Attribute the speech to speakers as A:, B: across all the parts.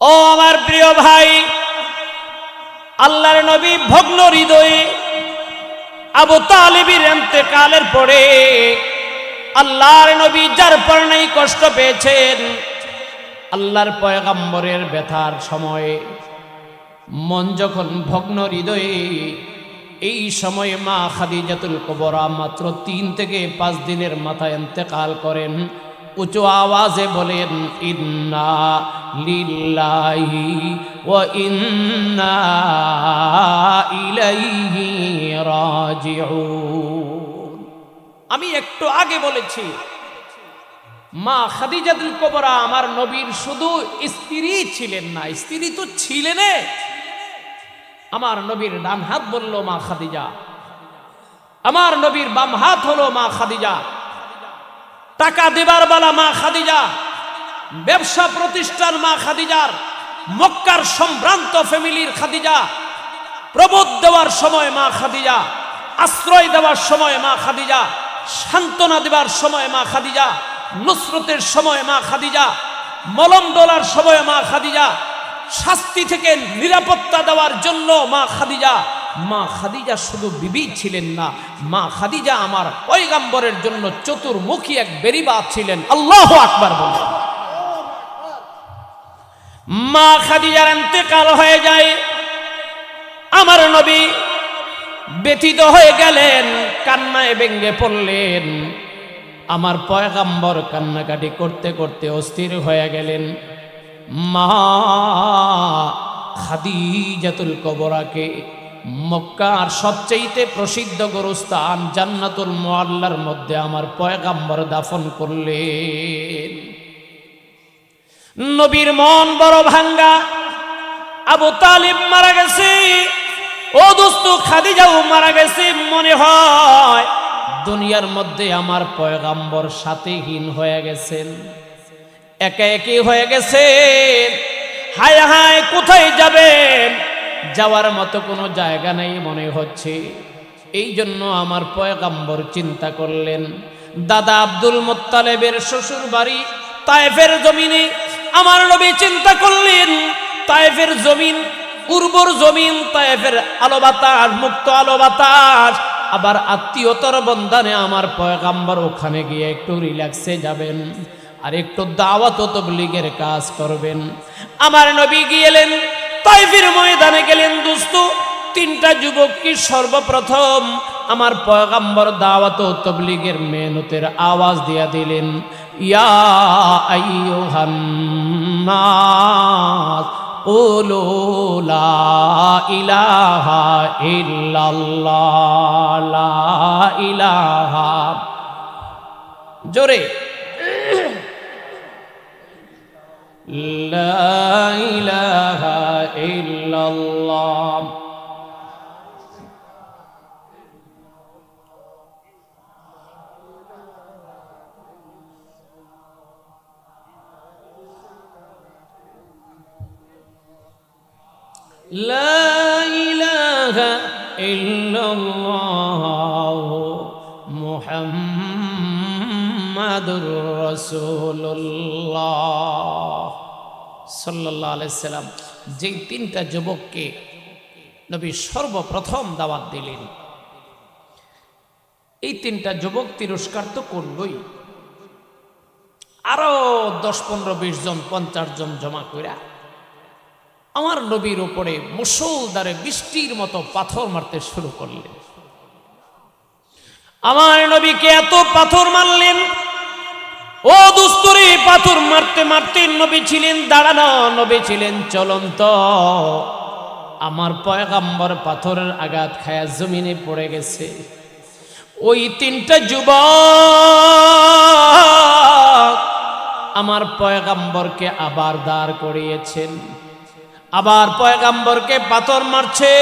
A: ও আমার প্রিয় ভাই, আল্লাহর নবী ভগ্ন হৃদয়ে আবু তালিবের ইন্তেকালের পরে আল্লাহর নবী যার পরনেই কষ্ট পেয়েছেন, আল্লাহর পয়গম্বরের ব্যথার সময়ে মন যখন ভগ্ন হৃদয়ে, এই সময়ে মা খাদিজাতুল কুবরা মাত্র 3 থেকে 5 দিনের মাথায় ইন্তেকাল করেন। উঁচু আওয়াজে বলেন, ইন্না লিল্লাহি ওয়া ইন্না ইলাইহি রাজিউন। আমি একটু আগে বলেছি, মা খাদিজাতুল কুবরা আমার নবীর শুধু স্ত্রী ছিলেন না, স্ত্রী তো ছিলেন। আমার নবীর ডান হাত বলল মা খাদিজা, আমার নবীর বাম হাত হলো মা খাদিজা, টাকা দেবার বেলা মা খাদিজা, ব্যবসা প্রতিষ্ঠান মা খাদিজার, মক্কার সম্ভ্রান্ত ফ্যামিলির খাদিজা, প্রবোধ দেওয়ার সময় মা খাদিজা, আশ্রয় দেওয়ার সময় মা খাদিজা, সান্ত্বনা দেবার সময় মা খাদিজা, নুসরতের সময় মা খাদিজা, মলম ডলার সময় মা খাদিজা, শাস্তি থেকে নিরাপত্তা দেওয়ার জন্য মা খাদিজা। মা খাদিজা শুধু বিবি ছিলেন না, মা খাদিজা আমার পয়গম্বরের জন্য চতুর্মুখী এক বেরিবাদ ছিলেন। আল্লাহু আকবার বলেন। মা খাদিজার ইন্তেকাল হয়ে যায়, আমার নবী ব্যথিত হয়ে গেলেন, কান্নায় ভেঙে পড়লেন। আমার পয়গম্বর কান্নাকাটি করতে করতে অস্থির হয়ে গেলেন। মা খাদিজাতুল কুবরাকে মক্কার সবচেয়ে প্রসিদ্ধ গোরস্থান জান্নাতুল মুআল্লার মধ্যে আমার পয়গম্বর দাফন করলেন। নবীর মন বড় ভাঙ্গা, আবু তালিব মারা গেছে, ও দোস্ত খাদিজাও মারা গেছে। মনে হয় দুনিয়ার মধ্যে আমার পয়গম্বর সাথীহীন হয়ে গেছেন, একা একই হয়ে গেছেন। হায় হায়, কোথায় যাবেন? যাওয়ার মতো কোনো জায়গা নেই মনে হচ্ছে। এই জন্য আমার পয়গম্বর চিন্তা করলেন, দাদা আব্দুল মুত্তালিবের শ্বশুর বাড়ি তায়েফের জমিনে। আমার নবী চিন্তা করলেন, তায়েফের জমিন উর্বর জমিন, তায়েফের আলো বাতাস, মুক্ত আলো বাতাস, আবার আত্মীয়তার বন্ধনে আমার পয়গম্বর ওখানে গিয়ে একটু রিল্যাক্সে যাবেন, আর একটু দাওয়াত ও তাবলীগের কাজ করবেন। আমার নবী গিয়েলেন, তায়েফের ময়দানে গেলেন। দোস্ত, 3টা যুবক কি সর্বপ্রথম আমার পয়গম্বর দাওয়াত ও তাবলীগের মেহনতের আওয়াজ দিয়া দিলেন, ইয়া আইয়ুহান নাস কুলু লা ইলাহা ইল্লাল্লাহ, লা ইলাহা, জোরে, লা ইলাহা ইল্লাল্লাহ। লা ইলাহা ইল্লাল্লাহ মুহাম্মাদুর রাসূলুল্লাহ সাল্লাল্লাহু আলাইহি সাল্লাম। যেই 3টা যুবককে নবী সর্বপ্রথম দাওয়াত দিলেন, এই 3টা যুবক তিরস্কার তো করলই, আরো 10, 15, 20 জন, 50 জন জমা কইরা আমার নবীর উপরে মুষলধারে বৃষ্টির মতো পাথর মারতে শুরু করলেন। আমার নবীকে এত পাথর মারলেন, ও দুস্তরে, পাথর মারতে মারতে নবী ছিলেন দাঁড়ানো, নবী ছিলেন চলন্ত। আমার পয়গম্বর পাথরের আঘাত খায়া জমিনে পড়ে গেছে। ওই 3টা যুবক আমার পয়গম্বরকে আবার দাঁড় করিয়েছেন, আবার পয়গম্বরকে পাথর মারছে,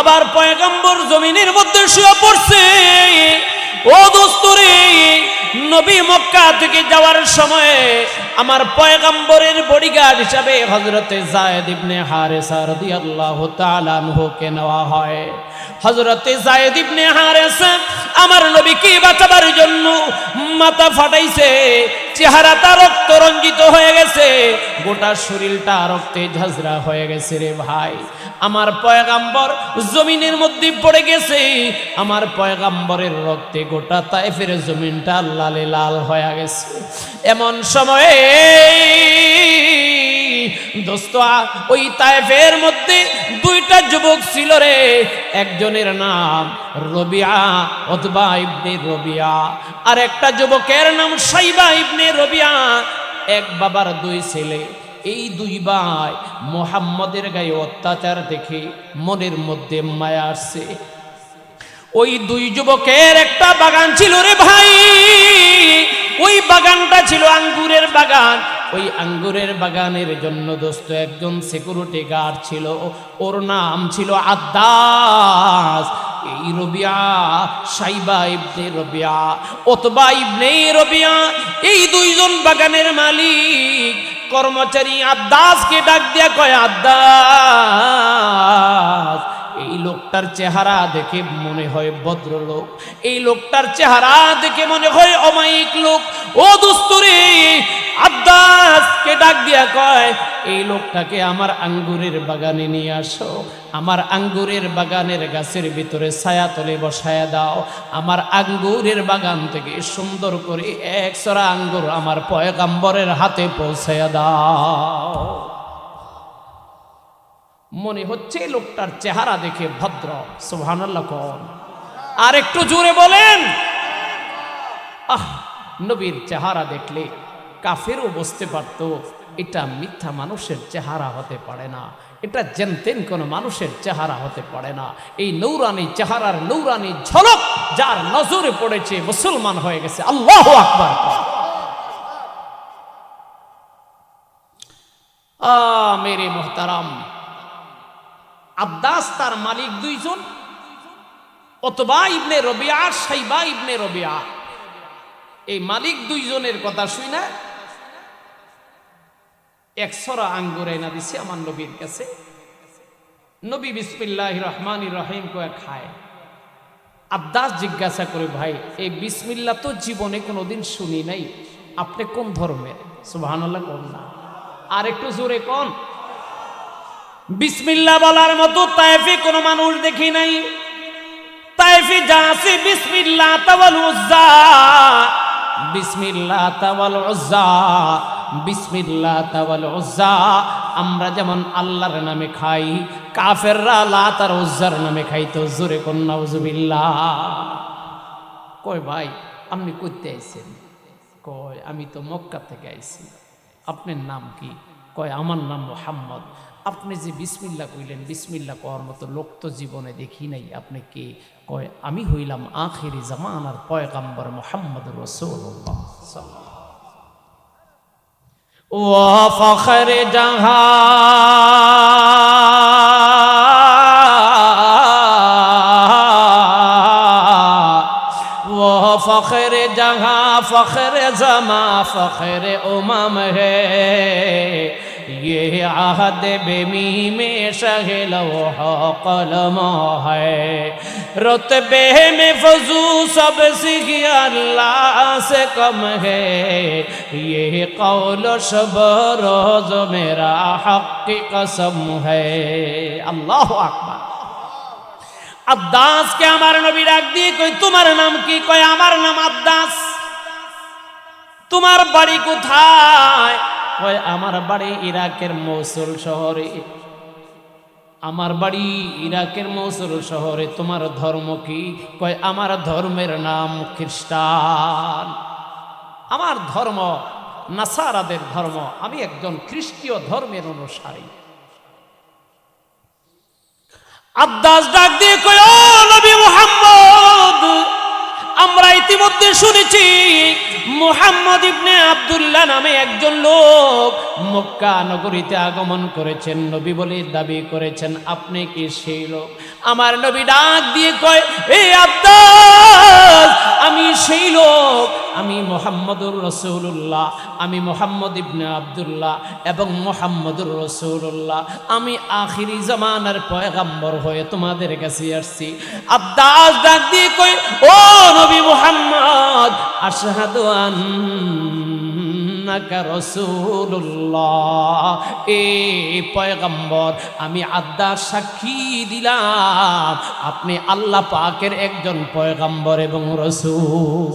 A: আবার পয়গম্বর জমিনের মধ্যে শুয়ে পড়ছে। ও দোস্তরে, নবী মক্কা থেকে যাওয়ার সময় আমার পয়গম্বরের বডিগার্ড হিসাবে হযরতে যায়েদ ইবনে হারেসা রাদিয়াল্লাহু তাআলা আনহুকে নেওয়া হয়। হযরতে যায়েদ ইবনে হারেসা আমার নবীকে বাঁচাবার জন্য মাথা ফাটাইছে, চেহারাটা রক্ত রঞ্জিত হয়ে গেছে, গোটা শরীরটা রক্তে ঝাঁঝরা হয়ে গেছে রে ভাই। আমার পয়গাম্বর জমিনের মধ্যে পড়ে গেছে, আমার পয়গাম্বরের রক্তে গোটা তায়েফের জমিনটা লালে লাল হয়ে গেছে। এমন সময়ে দোস্ত ওই তায়েফের মধ্যে দুইটা যুবক ছিল রে, একজনের নাম রবিয়া, উতবা ইবনে রবিয়া, আর একটা যুবকের নাম সাইবা ইবনে রবিয়া। এক বাবার দুই ছেলে, এই দুই ভাই মুহাম্মদের গায়ে অত্যাচার দেখে মনের মধ্যে মায়া আসছে। ওই দুই যুবকের একটা বাগান ছিল রে ভাই, ওই বাগানটা ছিল আঙ্গুরের বাগান। ওই আঙ্গুরের বাগানের জন্য দোস্ত একজন সিকিউরিটি গার্ড ছিল, ওর নাম ছিল আদ্দাস। এই রবিয়া, সাইবা ইবনে রবিয়া, উতবা ইবনে রবিয়া, এই দুইজন বাগানের মালিক কর্মচারী আদ্দাসকে ডাক দিয়া কয়, আদ্দাস, এই লোকটার চেহারা দেখে মনে হয় ভদ্রলোক, এই লোকটার চেহারা দেখে মনে হয় অমায়িক লোক। ও দোস্তরে, আদ্দাসকে ডাক দিয়া কয়, এই লোকটাকে আমার আঙ্গুরের বাগানে নিয়ে আসো, আমার আঙ্গুরের বাগানের গাছের ভিতরে ছায়া তলে বসায়া দাও, আমার আঙ্গুরের বাগান থেকে সুন্দর করে এক ছড়া আঙ্গুর আমার পয়গাম্বরের হাতে পৌঁছায়া দাও। মনে হচ্ছে লোকটার চেহারা দেখে ভদ্র, সুবহানাল্লাহ কোন, আর একটু জোরে বলেন। নবীর চেহারা দেখলে কাফেরও বুঝতে পারত এটা মিথ্যা মানুষের চেহারা হতে পারে না, এটা জেনতেন কোন মানুষের চেহারা হতে পারে না। এই নূরানি চেহারার নূরানি ঝলক যার নজরে পড়েছে মুসলমান হয়ে গেছে। আল্লাহু আকবার। মেরে মোহতারাম, আদ্দাস তার মালিক দুইজন, উতবা ইবনে রবিয়া, সাইবা ইবনে রবিয়া। এই মালিক দুইজনের কথা শুই না একশরা আঙ্গুর এনে দিছে আমার নবীর কাছে। নবী বিসমিল্লাহির রহমানির রহিম কয়ে খায়। আদ্দাস জিজ্ঞাসা করে, ভাই এই বিসমিল্লাহ তো জীবনে কোনোদিন শুনি নাই, আপনি কোন ধর্মের? সুবহানাল্লাহ কোন না, আর একটু জোরে কোন। বিসমিল্লাহ বলার মতো তায়েফে কোনো মানুষ দেখি নাই। তায়েফে যা আছে বিসমিল্লাহ তাওয়াল উজ্জা, বিসমিল্লাহ তাওয়াল উজ্জা, বিসমিল্লাহ তাওয়াল উজ্জা। আমরা যেমন আল্লাহর নামে খাই, কাফেররা লাত আর উজ্জার নামে খাইতো। জোরে কোন নাউজুবিল্লাহ। কয় ভাই আপনি কইতে আইছেন? কয় আমি তো মক্কা থেকে আইছি। আপনার নাম কি? কয় আমার নাম মুহাম্মদ। আপনি যে বিসমিল্লাহ কইলেন, বিসমিল্লাহ কওয়ার মতো লোক তো জীবনে দেখি নাই, আপনি কে? কয় আমি হইলাম আখিরি জামানার পয়গাম্বর মুহাম্মদুর রাসূলুল্লাহ সাল্লাল্লাহু ওয়া ফখরে জাহান, ওয়া ফখরে জাহান, ফখরে জামা, ফখরে উমাম হে। ये आहद बेमी में शहिल कलम है, रुतबे में फजू सब सिख अल्लाह से कम है। ये कौल शब रोज मेरा हक की कसम है। अल्लाह আকবার। আদ্দাস কে আমার নবী ডাক দিয়ে কই, তোমার নাম কি? কয় আমার নাম আদ্দাস। তোমার বাড়ি কোথায়? কয় আমার বাড়ি ইরাকের মৌসুল শহরে। আমার বাড়ি ইরাকের মৌসুল শহরে। তোমার ধর্ম কি? কয় আমার ধর্মের নাম খ্রিস্টান। আমার ধর্ম নাসারাদের ধর্ম, আমি একজন খ্রিস্টীয় ধর্মের অনুসারী। আদ্দাস ডাক দিয়ে কয়, ও নবী মুহাম্মদ, আমরা ইতিমধ্যে শুনেছি মুহাম্মদ ইবনে আব্দুল্লাহ নামে একজন লোক মক্কা নগরীতে আগমন করেছেন, নবী বলে দাবি করেছেন। আপনি কি সেই লোক? আমার নবী ডাক দিয়ে কয়, এই আদ্দাস, আমি সেই লোক, আমি মুহাম্মদুর রাসূলুল্লাহ, আমি মুহাম্মদ ইবনে আব্দুল্লাহ এবং মুহাম্মদুর রাসূলুল্লাহ। আমি আখিরি জামানার পয়গাম্বর হয়ে তোমাদের কাছে আসছি। আদ্দাস ডাক দিয়ে কয়, ও নবী মুহাম্মদ, আশহাদু ইন্নাকা রাসূলুল্লাহ, এ পয়গম্বর আমি আদ্দাস সাক্ষী দিলাম আপনি আল্লাহ পাকের একজন পয়গম্বর এবং রাসূল।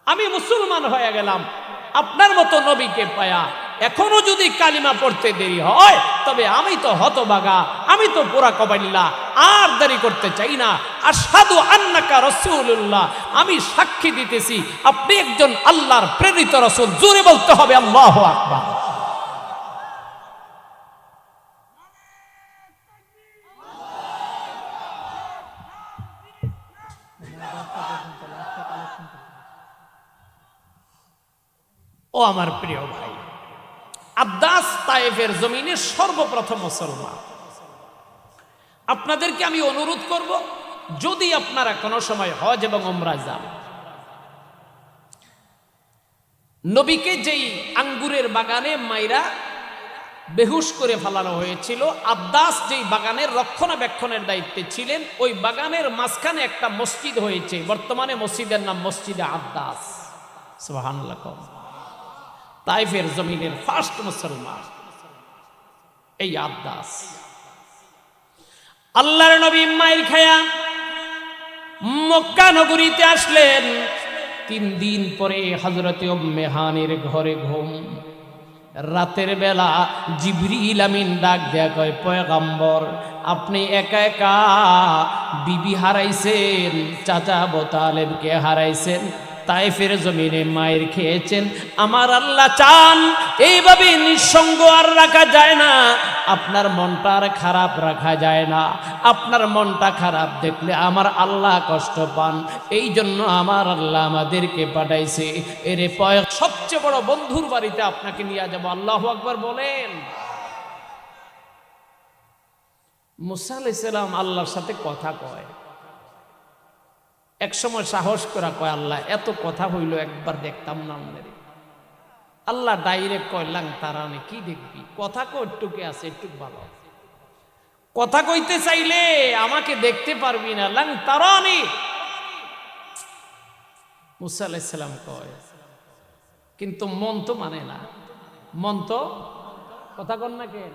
A: আমি মুসলমান হয়ে গেলাম আপনার মতো নবীকে পায়া। এখনো যদি কালিমা পড়তে দেরি হয় তবে আমি তো হতভাগা, আমি তো পোড়া কবাইল্লা, আর দেরি করতে চাই না। আশহাদু আন্নাকা রাসূলুল্লাহ, আমি সাক্ষী দিতেছি আপনি একজন আল্লাহর প্রেরিত রাসূল। জোরে বলতে হবে আল্লাহু আকবার। ও আমার প্রিয় ভাই, আদ্দাস তায়েফের জমিনে সর্বপ্রথম মুসলমান। আপনাদেরকে আমি অনুরোধ করব, যদি আপনারা কোনো সময় হজ এবং উমরা যান, নবীকে যেই আঙ্গুরের বাগানে মাইরা বেহুশ করে ফেলানো হয়েছিল, আদ্দাস যেই বাগানের রক্ষণাবেক্ষণের দায়িত্বে ছিলেন, ওই বাগানের মাঝখানে একটা মসজিদ হয়েছে। বর্তমানে মসজিদের নাম মসজিদে আদ্দাস। সুবহানাল্লাহ। তাইফের জমিনের ফার্স্ট মুসলমান এই আদ্দাস। আল্লাহর নবী মাইর খায়া মক্কা নগরীতে আসলেন। 3 দিন পরে হযরতে উম্মে হানির ঘরে ঘুম। রাতের বেলা জিবরিল আমিন ডাক দেয়া কয়, পয়গম্বর আপনি একা একা বিবি হারাইছেন, চাচা আবু তালেবকে হারাইছেন, তায়েফের জমিনে মায়ের খেয়েছেন। আমার আল্লাহ চান এইভাবে নিঃসঙ্গ আর রাখা যায় না, আপনার মনটা আর খারাপ রাখা যায় না। আপনার মনটা খারাপ দেখলে আমার আল্লাহ কষ্ট পান, এই জন্য আমার আল্লাহ আমাদেরকে পাঠাইছে। এরে সবচেয়ে বড় বন্ধুর বাড়িতে আপনাকে নিয়ে যাব। আল্লাহু আকবার বলেন। মুসা আলাইহিস সালাম আল্লাহর সাথে কথা কয়। এক সময় সাহস করে কয়, আল্লাহ এত কথা হইল একবার দেখতাম না আমাদের। আল্লাহ ডাইরেক্ট কয়, লাং তারানে কি দেখবি, কথা কইটুকে আছে একটু ভালো, কথা কইতে চাইলে আমাকে দেখতে পারবি না, লাং তারানি। মুসা আলাইহিস সালাম কয়, কিন্তু মন তো মানে না, মন তো কথা কন না কেন,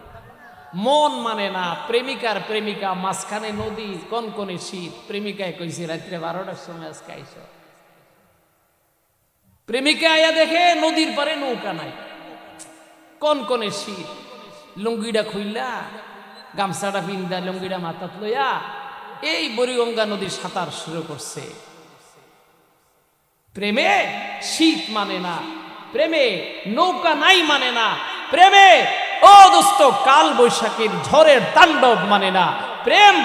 A: মন মানে না। প্রেমিকার প্রেমিকা, মাঝখানে নদী, কনকনে শীত। প্রেমিকায় কইছে রাত্রে 12টার সময় আজকে আইস। প্রেমিকা আয়া দেখে নদীর পারে নৌকা নাই, কনকনে শীত। লুঙ্গিটা খুইলা, গামছাটা পিন্দা, লুঙ্গিটা মাথাত লইয়া এই বুড়িগঙ্গা নদীর সাঁতার শুরু করছে। প্রেমে শীত মানে না, প্রেমে নৌকা নাই মানে না, প্রেমে ও দোস্ত কাল বৈশাখীর ঝড়ের তাণ্ডব মানে না, প্রেম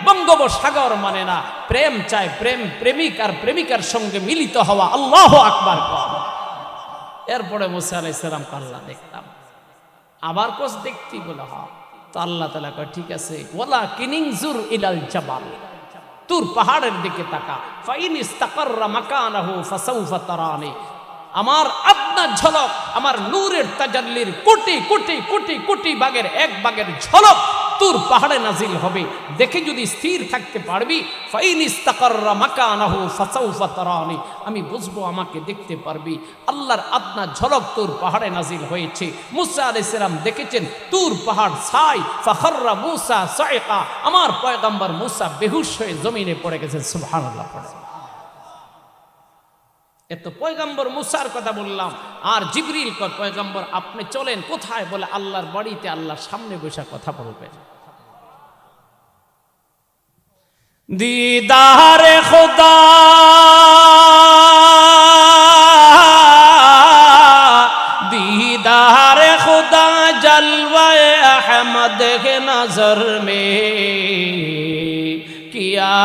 A: বঙ্গোপসাগর মানে না। প্রেম চায় প্রেম, প্রেমিক আর প্রেমিকার সঙ্গে মিলিত হওয়া। আল্লাহু আকবার কর। এরপরে মুসা আলাইহিস সালাম আল্লাহ দেখতাম, আবার কোস দেখতি বলে হ। তো আল্লাহ তাআলা কয়, ঠিক আছে, ওয়ালা কিনিনজুর ইলাল জাবাল, তুর পাহাড়ের দিকে তাকা, ফাইন ইস্তাকাররা মাকানাহু ফাসাউফা তারানি। আমার আপনার ঝলক, আমার নূরের তাজাল্লির কোটি কোটি কোটি কোটি বাগের এক বাগের ঝলক তুর পাহাড়ে নাজিল হবে। দেখে যদি স্থির থাকতে পারবি, ফাইন ইস্তাকাররা মাকানাহু ফাসাউফা তারানি, আমি বুঝবো আমাকে দেখতে পারবি। আল্লাহর আপনার ঝলক তুর পাহাড়ে নাজিল হয়েছে। মুসা আলাইহিস সালাম দেখেছেন তুর পাহাড় ছাই। ফাখাররা মুসা সাইকা, আমার পয়গম্বর মুসা বেহুশ হয়ে জমিনে পড়ে গেছেন। সুবহানাল্লাহ পড়ে। এত পয়গম্বর মুসার কথা বললাম, আর জিবরিল কয়, পয়গম্বর আপনি চলেন। কোথায়? বলে আল্লাহর বাড়িতে, আল্লাহর সামনে বসে কথা বলবেন। দিদারে খোদা দিদারে খোদা জলওয়ে আহমদ के नजर में किया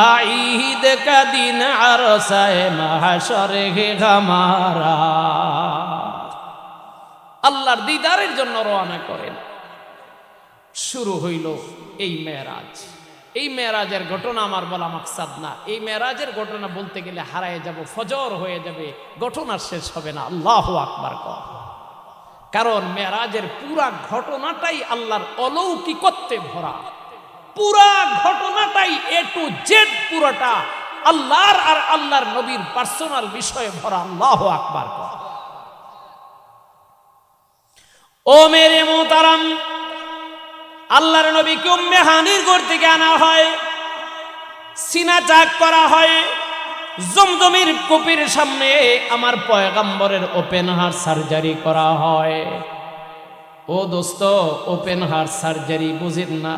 A: ईद का दिन अरसाए महशर है हमारा। আল্লাহর দিদারের জন্য রওনা করেন। শুরু হইল এই মেরাজ। এই মেরাজের ঘটনা আমার বলা মাকসাদ না। এই মেরাজের ঘটনা বলতে গেলে হারায় যাব, ফজর হয়ে যাবে, ঘটনা শেষ হবে না। আল্লাহু আকবার কর। কারণ মেরাজের পুরা ঘটনাটাই আল্লাহর অলৌকিকত্বে ভরা। পুরা ঘটনাটাই এ টু জেড, পুরোটা আল্লাহর আর আল্লাহর নবীর পার্সোনাল বিষয়ে ভরা। আল্লাহু আকবার কর। ও মেরে মোহতারাম, আল্লাহর নবীকে উম্মে হানির ঘর থেকে আনা হয়, সিনা চাক করা হয়, জমজমের কূপের সামনে আমার পয়গম্বরের ওপেন হার্ট সার্জারি করা হয়। ও দোস্ত, ওপেন হার্ট সার্জারি বুঝেন না?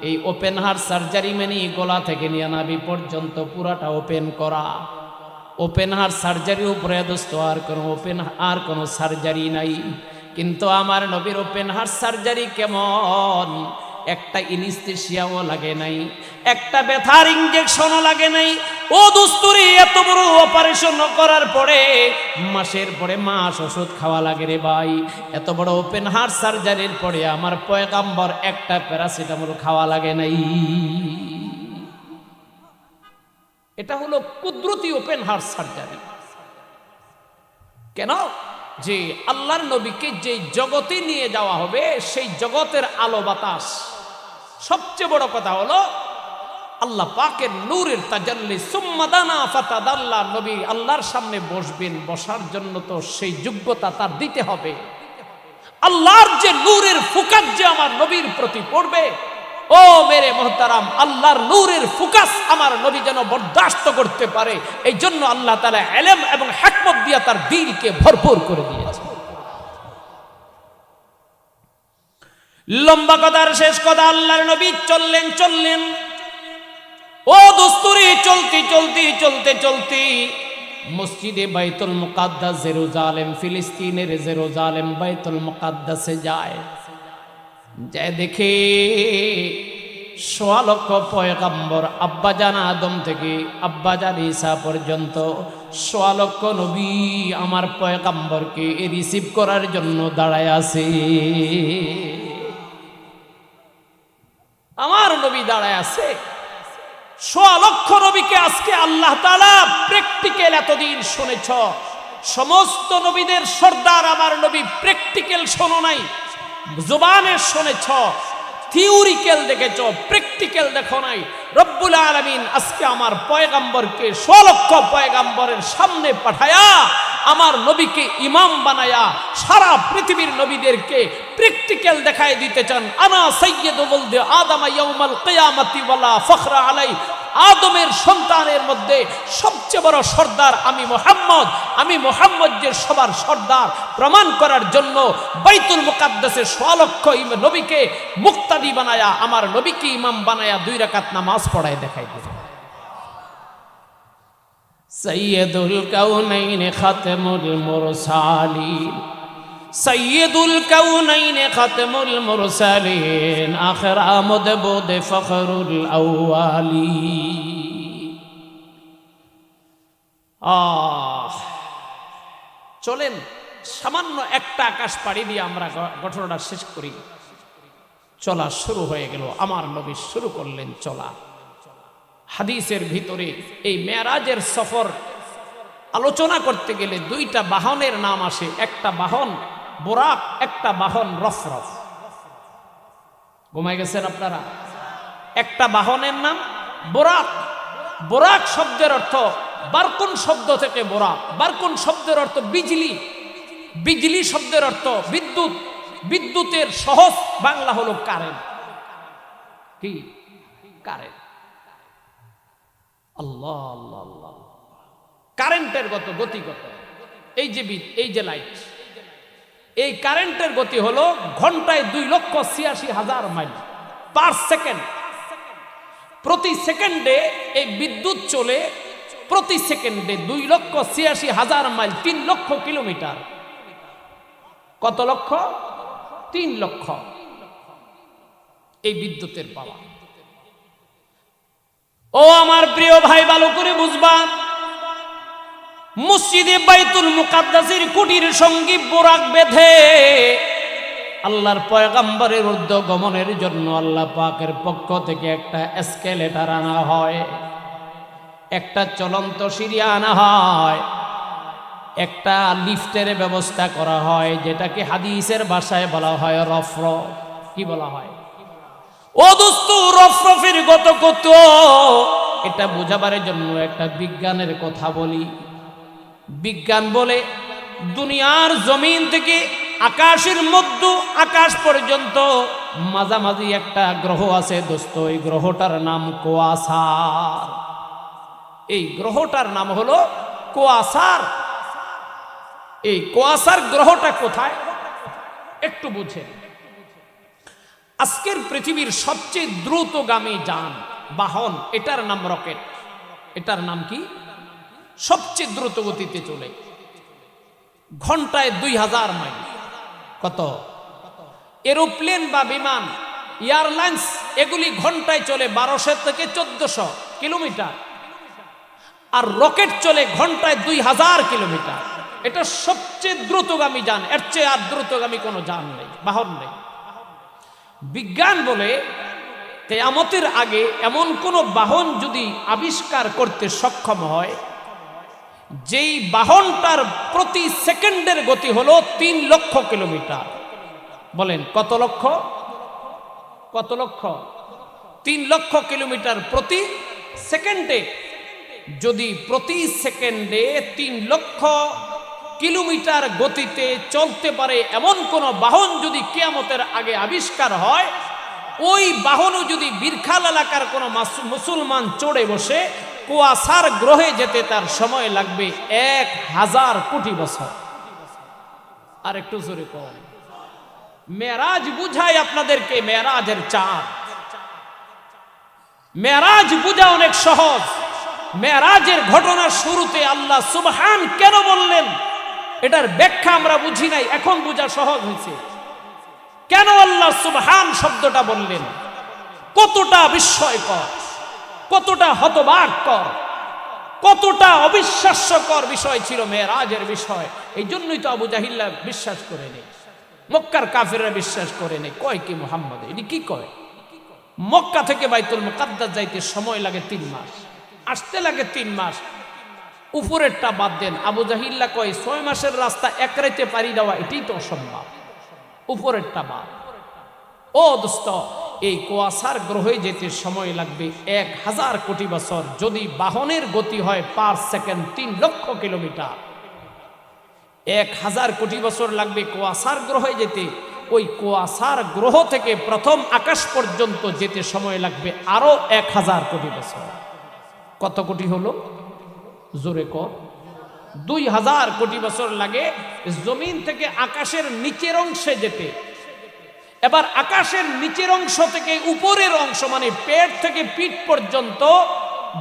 A: এই ওপেন হার্ট সার্জারি মানে গলা থেকে নিয়ে নাভি পর্যন্ত পুরাটা ওপেন করা। ওপেন হার্ট সার্জারি উপরে দোস্ত আর কোনো সার্জারি নাই। কিন্তু আমার নবীর ওপেন হার্ট সার্জারি কেমন? একটা ইনিস্থেশিয়াও লাগে নাই, একটা ব্যথার ইনজেকশনও লাগে নাই। ও দোস্তরে, এত বড় অপারেশন করার পরে মাসের পরে মাস ওষুধ খাওয়া লাগে রে ভাই। এত বড় ওপেন হার্ট সার্জারির পরে আমার পয়গম্বর একটা প্যারাসিটামল খাওয়া লাগে নাই। এটা হলো কুদরতি ওপেন হার্ট সার্জারি। কেন? যে আল্লাহর নবীকে যে জগতে নিয়ে যাওয়া হবে, সেই জগতের আলো বাতাস। সবচেয়ে বড় কথা হলো আল্লাহ পাকের নূরের তাজাল্লি। সুম্মা দানা ফাতাদাল্লা, নবী আল্লাহর সামনে বসবেন, বসার জন্য তো সেই যোগ্যতা তার দিতে হবে। আল্লাহর যে নূরের ফোকাস যে আমার নবীর প্রতি পড়বে, ও মেরে মোহতারাম, আল্লাহর নূরের ফোকাস আমার নবী যেন বরদাস্ত করতে পারে, এই জন্য আল্লাহ তাআলা ইলম এবং হিকমত দিয়ে তার দিলকে ভরপুর করে দিয়েছে। লম্বা কথার শেষ কথা, আল্লাহর নবী চললেন। ও দোস্তরে, চলতে মসজিদে বাইতুল মুকাদ্দাস জেরুজালেম, ফিলিস্তিনের জেরুজালেম বাইতুল মুকাদ্দাসে যায় দেখে ১৬ লক্ষ পয়গম্বর, আব্বাজান আদম থেকে আব্বাজান ঈসা পর্যন্ত ১৬ লক্ষ নবী আমার পয়গম্বরকে রিসিভ করার জন্য দাঁড়ায় আছে। আমার নবী দাঁড়ায় আছে। ১৬ লক্ষ নবীকে আজকে আল্লাহ তাআলা প্র্যাকটিক্যাল, এতদিন শুনেছ সমস্ত নবীদের সর্দার আমার নবী, প্র্যাকটিক্যাল শোনো নাই, জবানে শুনেছ, থিওরিক্যাল দেখেছ, প্র্যাকটিক্যাল দেখো নাই। রব্বুল আলামিন আজকে আমার পয়গম্বরকে ১৬ লক্ষ পয়গম্বরের সামনে পাঠায়া আমার নবীকে ইমাম বানায়া সারা পৃথিবীর নবীদেরকে প্র্যাকটিক্যাল দেখায় দিতে চান। আনা সাইয়্যিদু ওয়ালদি আদম ইয়াউমাল কিয়ামাতি ওয়ালা ফখরা আলাই, আদমের সন্তানের মধ্যে সবচেয়ে বড় সর্দার আমি মুহাম্মদ যে সবার সর্দার প্রমাণ করার জন্য বাইতুল মুকাদ্দাসে ১৬ লক্ষ নবীকে মুক্তাদি বানায়া আমার নবীকে ইমাম বানায়া ২ রাকাত নামাজ পড়ায় দেখাই দিলেন। সৈয়দুল কাউনাইন খাতমুল মুরসালিন, সৈয়দুল কাউনাইন খাতমুল মুরসালিন, আখির আমদ বুদ ফখরুল আউয়ালিন। চলেন সামান্য একটা আকাশ পাড়ি দিয়ে আমরা ঘটনাটা শেষ করি। চলা শুরু হয়ে গেল, আমার নবী শুরু করলেন চলা। হাদিসের ভিতরে এই মেরাজের সফর আলোচনা করতে গেলে 2টা বাহনের নাম আসে। একটা বাহন বুরাক, একটা বাহন রফরফ। ঘুমাই গেছেন আপনারা? একটা বাহনের নাম বুরাক। বুরাক শব্দের অর্থ, বারকুন শব্দ থেকে বুরাক, বারকুন শব্দের অর্থ বিজলি, বিজলি শব্দের অর্থ বিদ্যুৎ, বিদ্যুতের সহজ বাংলা হলো কারেন্ট। কি? কারেন্ট। আল্লাহ আল্লাহ আল্লাহ, কারেন্টের গতি কত? এই যে লাইট, এই কারেন্টের গতি হলো ঘন্টায় 2,86,000 মাইল পার সেকেন্ড। প্রতি সেকেন্ডে এই বিদ্যুৎ চলে, প্রতি সেকেন্ডে 2,86,000 মাইল, 3 লক্ষ কিলোমিটার। কত লক্ষ? 3 লক্ষ। এই বিদ্যুতের পাওয়া। ও আমার প্রিয় ভাই, ভালো করে বুঝবা, মসজিদে বাইতুল মুকাদ্দাসের কুটির সঙ্গী বুরাক বেঁধে আল্লাহর পয়গম্বরের ঊর্ধ্ব গমনের জন্য আল্লাহ পাকের পক্ষ থেকে একটা এসকেলেটর আনা হয়, একটা চলন্ত সিঁড়ি আনা হয়, একটা লিফটের ব্যবস্থা করা হয়, যেটাকে হাদিসের ভাষায় বলা হয় রফরফ। কি বলা হয়? ও দোস্ত, রফরফের গত কত, এটা বোঝাবার জন্য একটা বিজ্ঞানের কথা বলি। বিজ্ঞান বলে দুনিয়ার জমিন থেকে আকাশের মধ্যে আকাশ পর্যন্ত মাঝামাঝি একটা গ্রহ আছে দোস্ত, এই গ্রহটার নাম কোয়াসার। এই গ্রহটার নাম হলো কোয়াসার। এই কোয়াসার গ্রহটা কোথায় একটু বুঝেন। আজকের পৃথিবীর সবচেয়ে দ্রুতগামী যান বাহন, এটার নাম রকেট। এটার নাম কি? সবচেয়ে দ্রুত গতিতে চলে, ঘন্টায় 2000 মাইল। কত? এরোপ্লেন বা বিমান, এয়ারলাইন্স, এগুলি ঘন্টায় চলে 1200 থেকে 1400 কিলোমিটার, আর রকেট চলে ঘন্টায় 2000 কিলোমিটার। এটা সবচেয়ে দ্রুতগামী যান, এর চেয়ে আর দ্রুতগামী কোনো যান নেই, বাহন নেই। বিজ্ঞান বলে কিয়ামতের আগে এমন কোন বাহন যদি আবিষ্কার করতে সক্ষম হয়, যেই বাহনটার প্রতি সেকেন্ডের গতি হলো 3 লক্ষ কিলোমিটার। বলেন কত লক্ষ? কত লক্ষ? 3 লক্ষ কিলোমিটার প্রতি সেকেন্ডে। যদি প্রতি সেকেন্ডে 3 লক্ষ কিলোমিটার গতিতে চলতে পারে এমন কোন বাহন যদি কিয়ামতের আগে আবিষ্কার হয়, ওই বাহনও যদি বিরখাল এলাকার কোন মুসলমান চড়ে বসে কোয়াসার গ্রহে যেতে তার সময় লাগবে 1000 কোটি বছর। আর একটু জোরে কম। মেরাজ বুঝাই আপনাদেরকে, মেরাজের চাঁদ। মেরাজ বুঝা অনেক সহজ। মেরাজের ঘটনার শুরুতে আল্লাহ সুবহান কেন বললেন, এটার ব্যাখ্যা আমরা বুঝি নাই, এখন বোঝা সহজ হয়েছে। কেন আল্লাহ সুবহান শব্দটা বললেন? কতটা বিস্ময়কর, কতটা হতবাককর, কতটা অবিশ্বাস্যকর বিষয় ছিল মেরাজের বিষয়। এই জন্যই তো আবু জাহিল্লা বিশ্বাস করে নেই, মক্কার কাফেররা বিশ্বাস করে নেই। কয় কি মুহাম্মদ এটি কি কয়? মক্কা থেকে বাইতুল মুকাদ্দাস যাইতে সময় লাগে 3 মাস, আসতে লাগে 3 মাস। উপরেরটা বাদ দেন, আবু জাহিল্লা কয় 6 মাসের রাস্তা এক রাতে পাড়ি দেওয়া এটাই তো অসম্ভব, উপরেরটা বাদ। ও দোস্ত, এই কোয়াসার গ্রহে যেতে সময় লাগবে 1000 কোটি বছর। যদি বাহনের গতি হয় পার সেকেন্ড 3 লক্ষ কিলোমিটার, 1000 কোটি বছর লাগবে কোয়াসার গ্রহে যেতে। ওই কোয়াসার গ্রহ থেকে প্রথম আকাশ পর্যন্ত যেতে সময় লাগবে আরো 1000 কোটি বছর। কত কোটি হলো? জোরে কর। 2000 কোটি বছর লাগে জমিন থেকে আকাশের নিচের অংশে যেতে। এবার আকাশের নিচের অংশ থেকে উপরের অংশ, মানে পেট থেকে পিঠ পর্যন্ত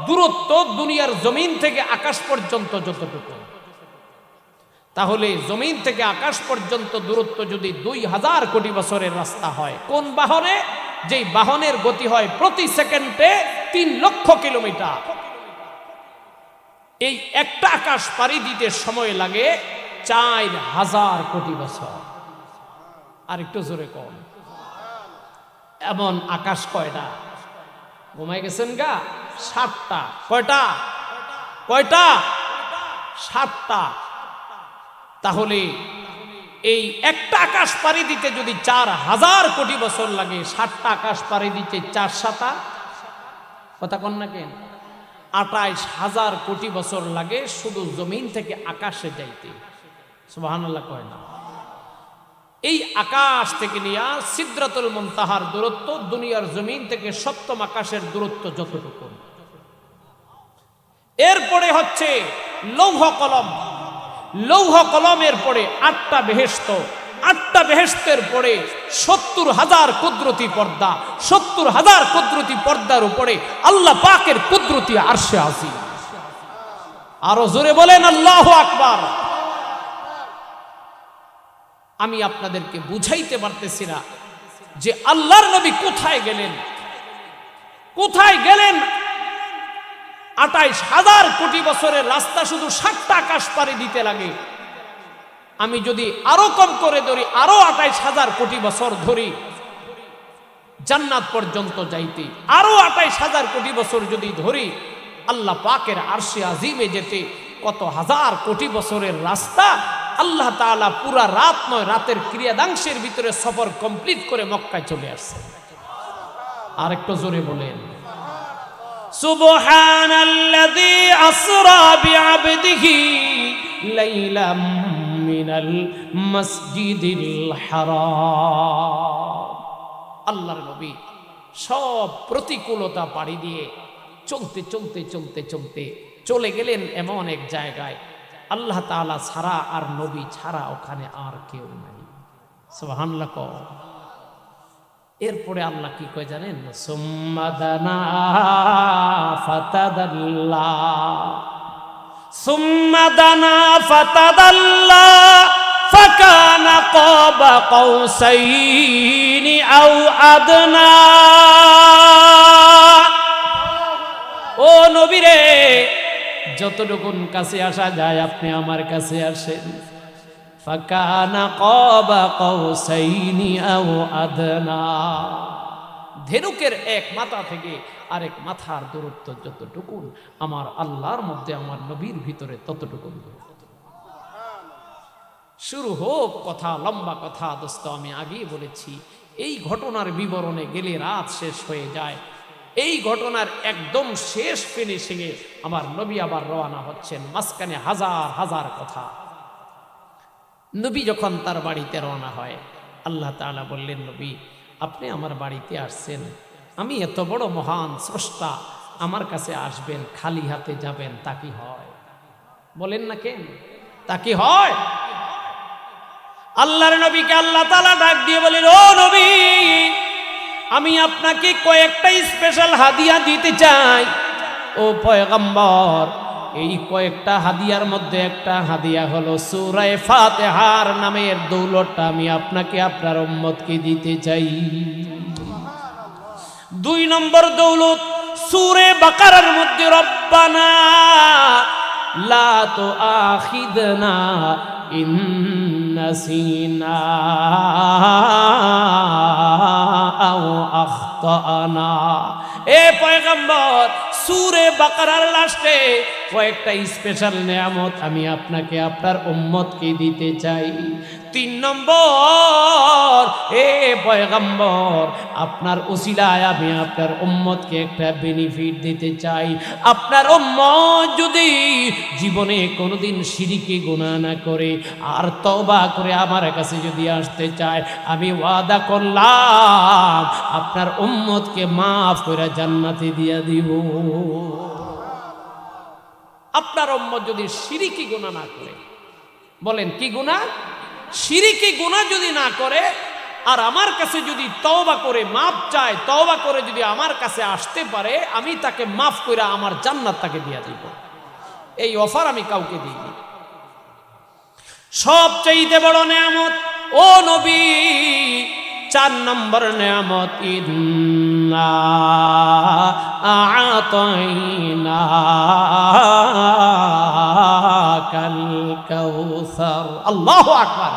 A: দূরত্ব দুনিয়ার জমিন থেকে আকাশ পর্যন্ত যতটুকু, তাহলে জমিন থেকে আকাশ পর্যন্ত দূরত্ব যদি 2000 কোটি বছরের রাস্তা হয়, কোন বাহনে? যেই বাহনের গতি হয় প্রতি সেকেন্ডে 3 লক্ষ কিলোমিটার। এই একটা আকাশ পাড়ি দিতে সময় লাগে 4000 কোটি বছর। আর একটু জোরে কম। এমন আকাশ কয়টা? ঘুমাই গেছেন গা? 7টা। কয়টা? কয়টা? 7টা। তাহলে এই একটা আকাশ পাড়ি দিতে যদি 4000 কোটি বছর লাগে, 7টা আকাশ পাড়ি দিতে 4 7 কথা কন না কেন? 28000 কোটি বছর লাগে শুধু জমিন থেকে আকাশে যাইতে। সুবহানাল্লাহ কয় না? এই আকাশ থেকে নিয়ে সিদরাতুল মুনতাহার দূরত্ব দুনিয়ার জমিন থেকে সপ্তম আকাশের দূরত্ব যতটুকু। এরপরে হচ্ছে লৌহ কলম। লৌহ কলমের পরে 8টা বেহেশত, 8টা বেহেশতের পরে 70000 কুদরতি পর্দা, 70000 কুদরতি পর্দার উপরে আল্লাহ পাকের কুদরতি আরশে আজিম। আরো জোরে বলেন আল্লাহু আকবার। আমি আপনাদেরকে বুঝাইতে পারতেছি না যে আল্লাহর নবী কোথায় গেলেন, কোথায় গেলেন। 28000 কোটি বছরের রাস্তা শুধু 7টা আকাশ পাড়ি দিতে লাগে। আমি যদি আরো কম করে ধরি, আরো 28000 কোটি বছর ধরি জান্নাত পর্যন্ত যাইতে, আরো 28000 কোটি বছর যদি ধরি আল্লাহ পাকের আরশে আজিমে যেতে, কত হাজার কোটি বছরের রাস্তা। আল্লাহ তাআলা পুরা রাত নয়, রাতের ক্রিয়াদাংশের ভিতরে সফর কমপ্লিট করে মক্কায় চলে আসছে। আর একটু জোরে বলেন সুবহানাল্লাযী আসরা বিআবদিহি লাইলাম মিনাল মসজিদিল হারাম। আল্লাহর নবী সব প্রতিকূলতা পাড়ি দিয়ে চলতে চলতে চলতে চলতে চলে গেলেন এমন এক জায়গায়, আল্লাহ তাআলা ছাড়া আর নবী ছাড়া ওখানে আর কেউ নাই। সুবহানাল্লাহ। এরপরে আল্লাহ কি কয় জানেন? সুম্মা দানা ফাতাদাল্লা, সুম্মা দানা ফাতাদাল্লা ফাকানা কাবা কাউসাইনি আও আদনা। ও নবী রে, যতটুকুন কাছে আসা যায় আপনি আমার কাছে আসেন। ফাকানা কাবা কাউসাইনি আও আদনা। ধেনুকের এক মাথা থেকে আরেক মাথার দূরত্ব যতটুকুন, আমার আল্লাহর মধ্যে আমার নবীর ভিতরে ততটুকুন দূরত্ব। শুরু হোক কথা, লম্বা কথা দোস্ত, আমি আগেই বলেছি এই ঘটনার বিবরণে গেলে রাত শেষ হয়ে যায়। এই ঘটনার একদম শেষ ফিনিশিংয়ে আমার নবী আবার রওনা হচ্ছেন। মাঝখানে হাজার হাজার কথা। নবী যখন তার বাড়িতে রওনা হয়, আল্লাহ তাআলা বললেন, নবী আপনি আমার বাড়িতে আসছেন, আমি এত বড় মহান স্রষ্টা, আমার কাছে আসবেন খালি হাতে যাবেন, তা কি হয়? বলেন না কেন, তা কি হয়? আল্লাহর নবীকে আল্লাহ তাআলা ডাক দিয়ে বলেন, ও নবী, আমি আপনাকে কয়েকটা স্পেশাল হাদিয়া দিতে চাই। ও পয়গম্বর, এই কয়েকটা হাদিয়ার মধ্যে একটা হাদিয়া হলো সূরা ফাতিহার নামের দৌলতটা আমি আপনাকে আপনার উম্মতকে দিতে চাই। 2 নম্বর দৌলত সূরা বাকারার মধ্যে রব্বানা লা তুআখিদনা ইন নাসিনা আও আখতানা। এ পয়গম্বর, সূরা বাকারার লাস্টে কয়েকটা স্পেশাল নিয়ামত আমি আপনাকে আপনার উম্মতকে দিতে চাই। 3 নম্বর, এ পয়গম্বর, আপনার উসিলায় আমি আপনার উম্মতকে একটা বেনিফিট দিতে চাই। আপনার উম্মত যদি জীবনে কোনোদিন শিরকে গুনাহ না করে আর তওবা করে আমার কাছে যদি আসতে চায়, আমি ওয়াদা করলাম আপনার উম্মতকে মাফ করে জান্নাতে দিয়ে দিব। আপনার উম্মত যদি শিরকি গুনাহ না করে, বলেন কি গুনাহ? শিরকি গুনাহ যদি না করে আর আমার কাছে যদি তওবা করে মাফ চায়, তওবা করে যদি আমার কাছে আসতে পারে, আমি তাকে মাফ করে আমার জান্নাত তাকে দিয়ে দিব। এই অফার আমি কাউকে দিইনি। সবচেয়ে বড় নিয়ামত ও নবী, 4 নম্বর নিয়ামত, ইন্না আ'তাইনাকাল কাউসার। আল্লাহু আকবার।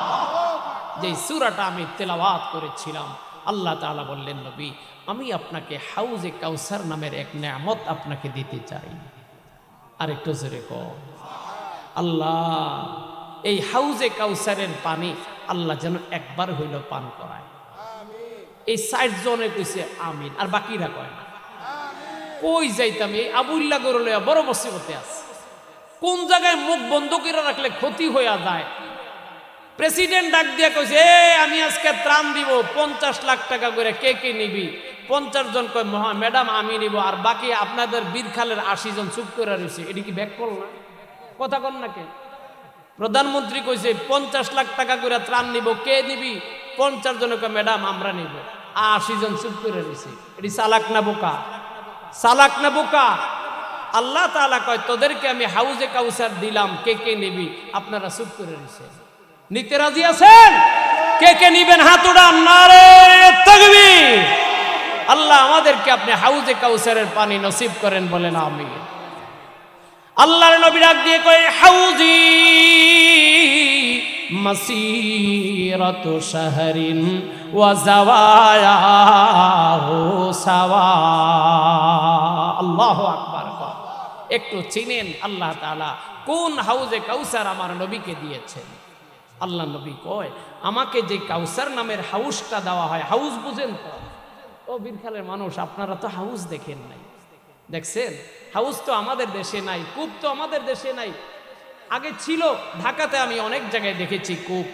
A: যে সূরাটা আমি তেলাওয়াত করেছিলাম, আল্লাহ তাআলা বললেন, নবী আমি আপনাকে হাউজে কাউসার নামের এক নিয়ামত আপনাকে দিতে চাই। আরেকটু জোরে কও আল্লাহ। এই হাউজে কাউসারের পানি আল্লাহ যেন একবার হইল পান করায়। এই 60 জনে কইছে আমিন, আর বাকিরা কয় না। কই যাইতাম, এই আবুল্লাহ গরু লইয়া বড় মুসিবতে আছে। কোন জায়গায় মুখ বন্ধ করে রাখলে ক্ষতি হইয়া যায়। প্রেসিডেন্ট ডাক দিয়া কইছে, আমি আজকে ত্রাণ দিব 50 লাখ টাকা করে, কে কে নিবি? 50 জন কয় ম্যাডাম আমি নিব, আর বাকি আপনাদের বীরখালের 80 জন চুপ করে রয়েছে। এটি কি ব্যাক করল না? কথা কন না কে? প্রধানমন্ত্রী কইছে 50 লাখ টাকা করে ত্রাণ নিব, কে নিবি? 50 জন কয় ম্যাডাম আমরা নিব, 80 জন চুপ করে রয়েছে। এটি চালাক না বোকা? চালাক না বোকা? আল্লাহ তাআলা কয়, তোদেরকে আমি হাউজে কাউসার দিলাম, কে কে নিবি? আপনারা চুপ করে রয়েছে। নিতে রাজি আছেন? কে কে নিবেন হাত উঠান, নারে তাকবীর। আল্লাহ আমাদেরকে আপনি হাউজে কাউসারের পানি নসিব করেন, বলেন আমিন। আল্লাহর নবী ডাক দিয়ে কয়, হাউজি মাসিরাতু শাহরিন ওয়া যাওয়ায়াহু সাওয়া। আল্লাহু আকবার। একটু চিনেন আল্লাহ তাআলা কোন হাউজে কাউসার আমার নবীকে দিয়েছেন। আল্লাহ নবী কয়, আমাকে যে কাউসার নামের হাউসটা দেওয়া হয়, হাউস বুঝেন তো? ও বীরখালের মানুষ, আপনারা তো হাউস দেখেন নাই, দেখছেন? হাউস তো আমাদের দেশে নাই, কূপ তো আমাদের দেশে নাই। আগে ছিল ঢাকাতে, আমি অনেক জায়গায় দেখেছি কূপ,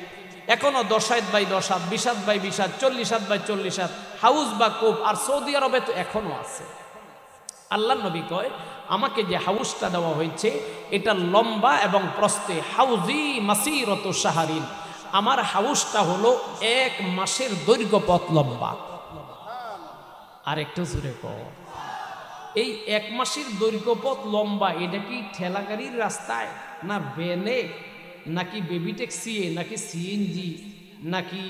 A: এখনো 10 হাত বাই 10 হাত, 20 হাত বাই 20 হাত, 40 হাত বাই 40 হাত হাউস বা কূপ, আর সৌদি আরবে তো এখনো আছে। আল্লাহ নবী কয়, আমাকে যে হাউসটা দেওয়া হয়েছে এটা লম্বা এবং প্রস্থে হাউজি মাসিরত শাহরিন, আমার হাউসটা হলো 1 মাসের দৈর্ঘ্য পথ লম্বা। আর একটু জোরে কও, এই 1 মাসের দৈর্ঘ্য পথ লম্বা, এটা কি ঠেলা গাড়ির রাস্তায়, না ভ্যানে, নাকি বেবি ট্যাক্সিয়ে, নাকি সিএনজি, নাকি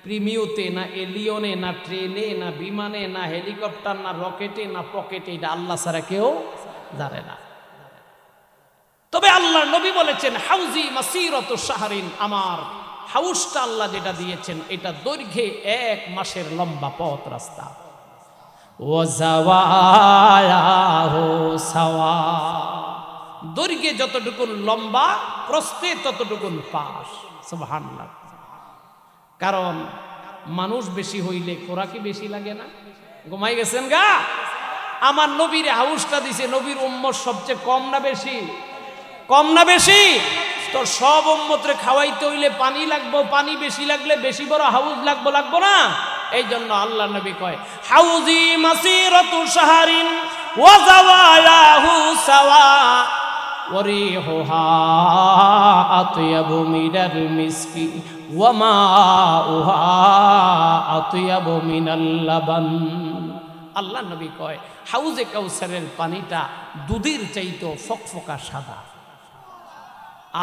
A: প্রিমিওতে, না এলিয়নে, না ট্রেনে, না বিমানে, না হেলিকপ্টার, না রকেটে, না পকেটে, এটা আল্লাহ ছাড়া কেউ জানে না। তবে আল্লাহ নবী বলেছেন হাউজি মাসিরত শাহরিন, আমার হাউসটা আল্লাহ যেটা দিয়েছেন এটা দৈর্ঘ্যে 1 মাসের লম্বা পথ রাস্তা। দৈর্ঘ্যে যতটুকু লম্বা, প্রস্থে ততটুকু পাশ। সুবহানাল্লাহ। কারণ মানুষ বেশি হইলে খোরাকি বেশি লাগে না? ঘুমাই গেছেন গা? আমার নবীর হাউসটা দিছে, নবীর উম্মত সবচেয়ে কম না বেশি? কম না বেশি? তো সব উম্মতরে খাওয়াইতে হইলে পানি লাগবো, পানি বেশি লাগলে বেশি বড় হাউস লাগবো না? এই জন্য আল্লাহ নবী কয় হাউজি মাসিরাতু শাহরিন ওয়া যাওয়ালাহু সাওয়া ওয়া রিহুহা আতয়াবু মিনাল মিসকি ওয়া মাউহা আতয়াবু মিনাল লাবান। আল্লাহ নবী কয় হাউজে কাউসারের পানিটা দুধের চাইতো ফকফকা সাদা।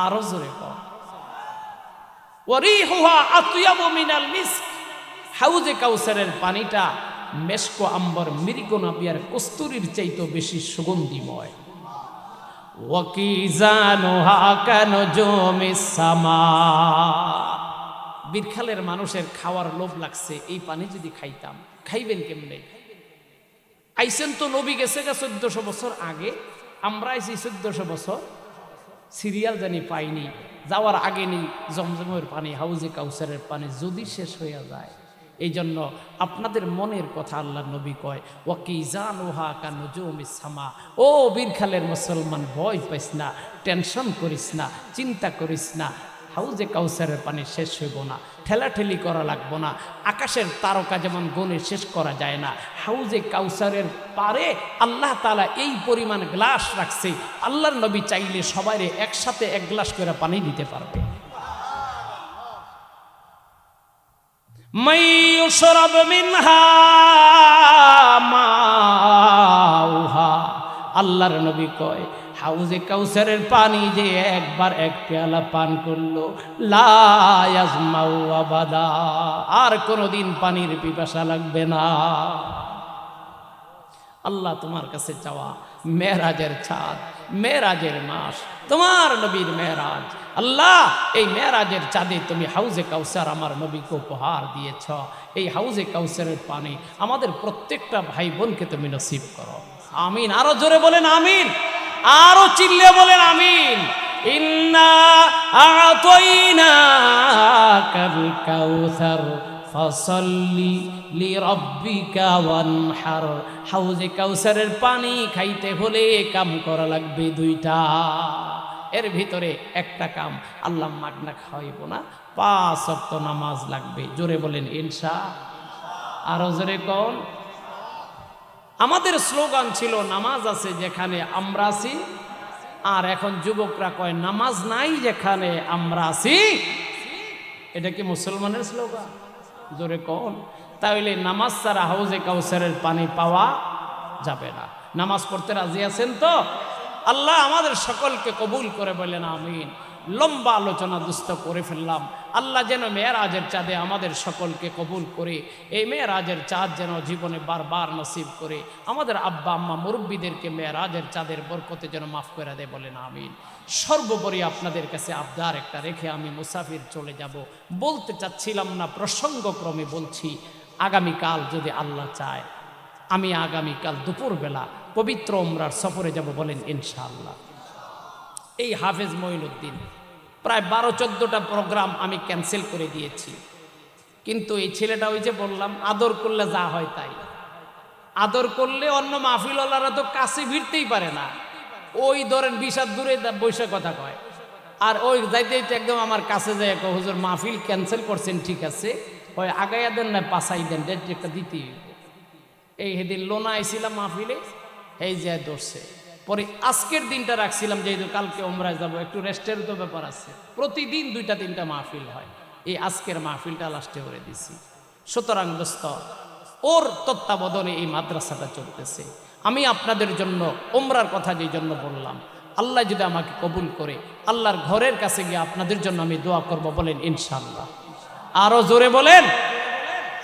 A: আরো জোরে কয় ওয়া রিহুহা আতয়াবু মিনাল মিসক, হাউজে কাউসারের পানিটা মেশকো আম্বর মিরিকো নাবিয়ার কস্তুরীর চাইতো বেশি সুগন্ধিময়। ওয়াকিজানুহা কানুজুমিস সামা, বীরখালের মানুষের খাওয়ার লোভ লাগছে, এই পানি যদি খাইতাম। খাইবেন কেমনে? আইসেন তো নবী গেছে গা 1400 বছর আগে, আমরা আইছি 1400 বছর, সিরিয়াল জানি পাইনি, যাওয়ার আগে নেই জমজমের পানি, হাউজে কাউসারের পানি যদি শেষ হইয়া যায়। এই জন্য আপনাদের মনের কথা আল্লাহ নবী কয় ওয়াকিজানুহা কানুজুমিস সামা, ও বীরখালের মুসলমান, ভয় পাইস না, টেনশন করিস না, চিন্তা করিস না, হাউজে কাউসারের পানি শেষ হইব না, ঠেলাঠেলি করা লাগবো না। আকাশের তারকা যেমন গণে শেষ করা যায় না, হাউজে কাউসারের পারে আল্লাহ তাআলা এই পরিমাণ গ্লাস রাখছে, আল্লাহর নবী চাইলে সবাইরে একসাথে 1 গ্লাস করে পানি দিতে পারবে। মাইয়ুশরাব মিনহা মাউহা, আল্লাহর নবী কয় হাউজে কাউসারের পানি যে একবার 1 পেয়ালা পান করলো লা ইয়াজমাউ আবাদা, আর কোনোদিন পানির পিপাসা লাগবে না। আল্লাহ তোমার কাছে চাওয়া মেরাজের চাঁদ, মেরাজের মাস, তোমার নবীর মেরাজ। আল্লাহ এই মেরাজের চাঁদে তুমি হাউজে কাউসার আমার নবীকে উপহার দিয়েছ, এই হাউজে কাউসারের পানি আমাদের প্রত্যেকটা ভাই বোনকে তুমি নসিব করো। আমিন। আরো জোরে বলেন আমিন, আরো চিল্লে বলেন আমিন। ইন্না আ'তাইনাকাল কাউসার ফাসাল্লি লিরাব্বিকা ওয়ানহার, হাউজে কাউসারের পানি খাইতে হলে কাম করা লাগবে 2টা, এর ভিতরে একটা কাম আল্লাহ মাগনা খাওয়াইব না, 5 ওয়াক্ত নামাজ লাগবে। জোরে বলেন ইনশাআল্লাহ। আরো জোরে কোন? আমাদের স্লোগান ছিল নামাজ আছে যেখানে আমরা আছি, আর এখন যুবকরা কয় নামাজ নাই যেখানে আমরা আছি। এটা কি মুসলমানের স্লোগান? জোরে কোন? তাহলে নামাজ ছাড়া হাউজে কাউসারের পানি পাওয়া যাবে না। নামাজ পড়তে রাজি আছেন তো? আল্লাহ আমাদের সকলকে কবুল করে বলেন আমিন। লম্বা আলোচনা দুস্থ করে ফেললাম, আল্লাহ যেন মেরাজের চাঁদে আমাদের সকলকে কবুল করে, এই মেরাজের চাঁদ যেন জীবনে বারবার নসিব করে, আমাদের আব্বা আম্মা মুরব্বীদেরকে মেরাজের চাঁদের বরকতে যেন মাফ করে দেয়, বলেন আমিন। সর্বোপরি আপনাদের কাছে আবদার একটা রেখে আমি মুসাফির চলে যাব। বলতে চাচ্ছিলাম না, প্রসঙ্গক্রমে বলছি, আগামীকাল যদি আল্লাহ চায় আমি আগামীকাল দুপুরবেলা পবিত্র উমরার সফরে যাব, বলেন ইনশাআল্লাহ। এই হাফেজ মঈনুদ্দিন প্রায় 12-14টা প্রোগ্রাম আমি ক্যান্সেল করে দিয়েছি, কিন্তু এই ছেলেটা ওই যে বললাম আদর করলে যা হয় তাই, আদর করলে অন্য মাহফিলওয়ালারা তো কাছে ভিড়তেই পারে না, ওই ধরেন 20 হাত দূরে বৈশা কথা কয়, আর ওই যাইতে যাইতে একদম আমার কাছে যায়, হুজুর মাহফিল ক্যান্সেল করছেন, ঠিক আছে ওই আগাইয়া দেন না পাশাই দেন, ডেট একটা দিতে হইব। এই সেদিন লোনা আইছিলাম মাহফিলে, এই যে ধরছে। পরে আজকের দিনটা রাখছিলাম, যেহেতু কালকে ওমরায় যাব, একটু রেস্টের তো ব্যাপার আছে। প্রতিদিন 2টা-3টা মাহফিল হয়, এই আজকের মাহফিলটা লাস্টে করে দিছি। সুতরাং দোস্ত, ওর তত্ত্বাবধানে এই মাদ্রাসাটা চলতেছে। আমি আপনাদের জন্য ওমরার কথা যেই জন্য বললাম, আল্লাহ যদি আমাকে কবুল করে আল্লাহর ঘরের কাছে গিয়ে আপনাদের জন্য আমি দোয়া করব, বলেন ইনশাআল্লাহ। আরো জোরে বলেন,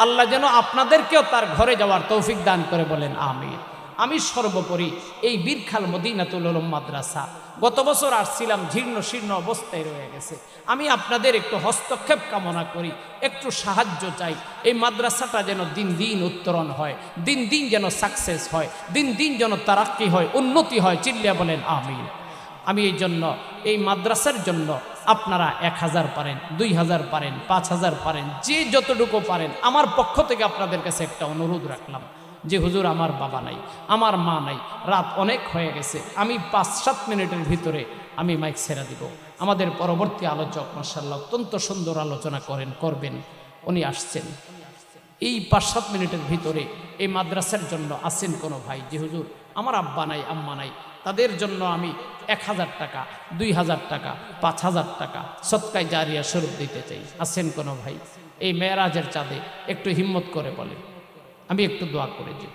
A: আল্লাহ যেন আপনাদেরকেও তার ঘরে যাওয়ার তৌফিক দান করে, বলেন আমিন। আমি সর্বোপরি এই বীরখাল মদিনাতুল উলুম মাদ্রাসা গত বছর আসছিলাম, জীর্ণ শীর্ণ অবস্থায় রয়ে গেছে। আমি আপনাদের একটু হস্তক্ষেপ কামনা করি, একটু সাহায্য চাই। এই মাদ্রাসাটা যেন দিন দিন উত্তরণ হয়, দিন দিন যেন সাকসেস হয়, দিন দিন যেন তারাক্কি হয়, উন্নতি হয়। চিল্লিয়া বলেন আমিন। আমি এই জন্য এই মাদ্রাসার জন্য আপনারা 1000 পারেন, 2000 পারেন, 5000 পারেন, যে যতটুকু পারেন, আমার পক্ষ থেকে আপনাদের কাছে একটা অনুরোধ রাখলাম যে হুজুর আমার বাবা নাই, আমার মা নাই, রাত অনেক হয়ে গেছে, আমি 5-7 মিনিটের ভিতরে আমি মাইক ছেড়ে দিব। আমাদের পরবর্তী আলোচক মাশাআল্লাহ অত্যন্ত সুন্দর আলোচনা করবেন, উনি আসছেন। এই 5-7 মিনিটের ভিতরে এই মাদ্রাসার জন্য আসেন কোনো ভাই যে হুজুর আমার আব্বা নাই, আম্মা নাই, তাদের জন্য আমি 1000 টাকা, 2000 টাকা, 5000 টাকা সদকায়ে জারিয়া স্বরূপ দিতে চাই। আসেন কোনো ভাই এই মেরাজের চাঁদে একটু হিম্মত করে বলেন, আমি একটু দোয়া করে দিই।